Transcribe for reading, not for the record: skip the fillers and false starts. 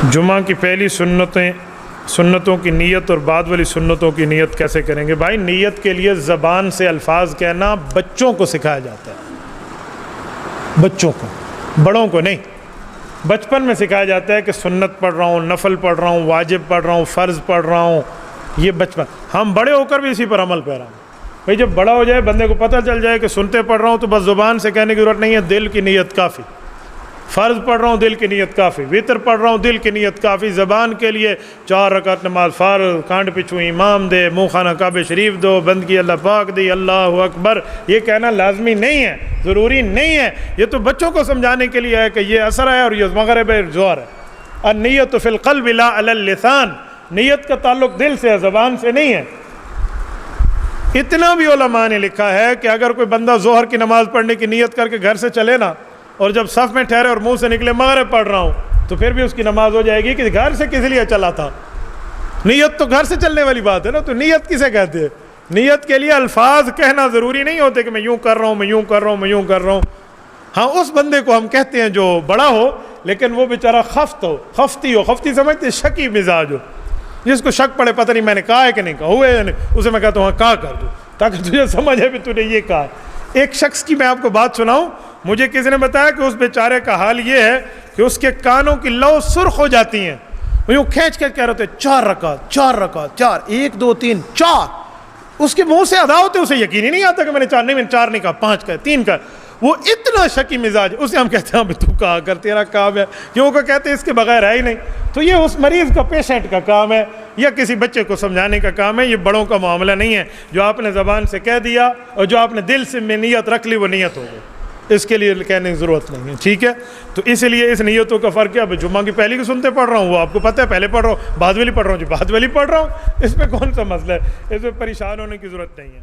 جمعہ کی پہلی سنتوں کی نیت اور بعد والی سنتوں کی نیت کیسے کریں گے؟ بھائی نیت کے لیے زبان سے الفاظ کہنا بچوں کو سکھایا جاتا ہے، بچوں کو، بڑوں کو نہیں۔ بچپن میں سکھایا جاتا ہے کہ سنت پڑھ رہا ہوں، نفل پڑھ رہا ہوں، واجب پڑھ رہا ہوں، فرض پڑھ رہا ہوں، یہ بچپن۔ ہم بڑے ہو کر بھی اسی پر عمل پیرا ہوں۔ بھائی جب بڑا ہو جائے، بندے کو پتہ چل جائے کہ سنتے پڑھ رہا ہوں تو بس زبان سے کہنے کی ضرورت نہیں ہے، دل کی نیت کافی۔ فرض پڑھ رہا ہوں، دل کی نیت کافی۔ وتر پڑھ رہا ہوں، دل کی نیت کافی۔ زبان کے لیے 4 رکعت نماز فرض، کانڈ پچھو امام دے، منہ خانہ کعبہ شریف دو، بندگی اللہ پاک دی، اللہ اکبر، یہ کہنا لازمی نہیں ہے، ضروری نہیں ہے۔ یہ تو بچوں کو سمجھانے کے لیے ہے کہ یہ اثر ہے اور یہ مغرب ظہر ہے۔ النیت فی القلب لا علی اللسان، نیت کا تعلق دل سے ہے، زبان سے نہیں ہے۔ اتنا بھی علماء نے لکھا ہے کہ اگر کوئی بندہ ظہر کی نماز پڑھنے کی نیت کر کے گھر سے چلے نا، اور جب صف میں ٹھہرے اور منہ سے نکلے مغرب پڑھ رہا ہوں، تو پھر بھی اس کی نماز ہو جائے گی کہ گھر سے کس لیے چلا تھا۔ نیت تو گھر سے چلنے والی بات ہے نا، تو نیت کسے کہتے ہیں؟ نیت کے لیے الفاظ کہنا ضروری نہیں ہوتے کہ میں یوں کر رہا ہوں، میں یوں کر رہا ہوں، میں یوں کر رہا ہوں۔ ہاں اس بندے کو ہم کہتے ہیں جو بڑا ہو لیکن وہ بیچارہ خفتی ہو، خفتی سمجھتے شکی مزاج ہو، جس کو شک پڑے پتہ نہیں میں نے کہا ہے کہ نہیں کہا، ہوئے یا نہیں، اسے میں کہتا ہوں ہاں کہا کر دوں تاکہ تجھے سمجھ ہے بھی تو نے یہ کہا۔ ایک شخص کی میں آپ کو بات سناؤں، مجھے کسی نے بتایا کہ اس بیچارے کا حال یہ ہے کہ اس کے کانوں کی لو سرخ ہو جاتی ہیں، وہ یوں کھینچ کے کہہ رہے ہوتے 4 رکعت 4 رکعت 4، 1 2 3 4، اس کے منہ سے ادا ہوتے اسے یقین ہی نہیں آتا کہ میں نے 4 نہیں، میں نے 4 نہیں کہا، 5 کہا، 3 کہا۔ وہ اتنا شکی مزاج، اسے ہم کہتے ہیں تو کہا کر، تیرا کام ہے، کیوں کہ کہتے ہیں اس کے بغیر ہے ہی نہیں۔ تو یہ اس مریض کا، پیشنٹ کا کام ہے، یا کسی بچے کو سمجھانے کا کام ہے، یہ بڑوں کا معاملہ نہیں ہے۔ جو آپ نے زبان سے کہہ دیا اور جو آپ نے دل سے میں نیت رکھ لی وہ نیت ہو گئی، اس کے لیے کہنے کی ضرورت نہیں ہے، ٹھیک ہے؟ تو اس لیے اس نیتوں کا فرق ہے۔ اب جمعہ کی پہلی کی سنتے پڑھ رہا ہوں وہ آپ کو پتہ ہے، پہلے پڑھ رہا ہوں، بعد والی پڑھ رہا ہوں، جو بعد والی پڑھ رہا ہوں، اس میں کون سا مسئلہ ہے؟ اس میں پریشان ہونے کی ضرورت نہیں ہے۔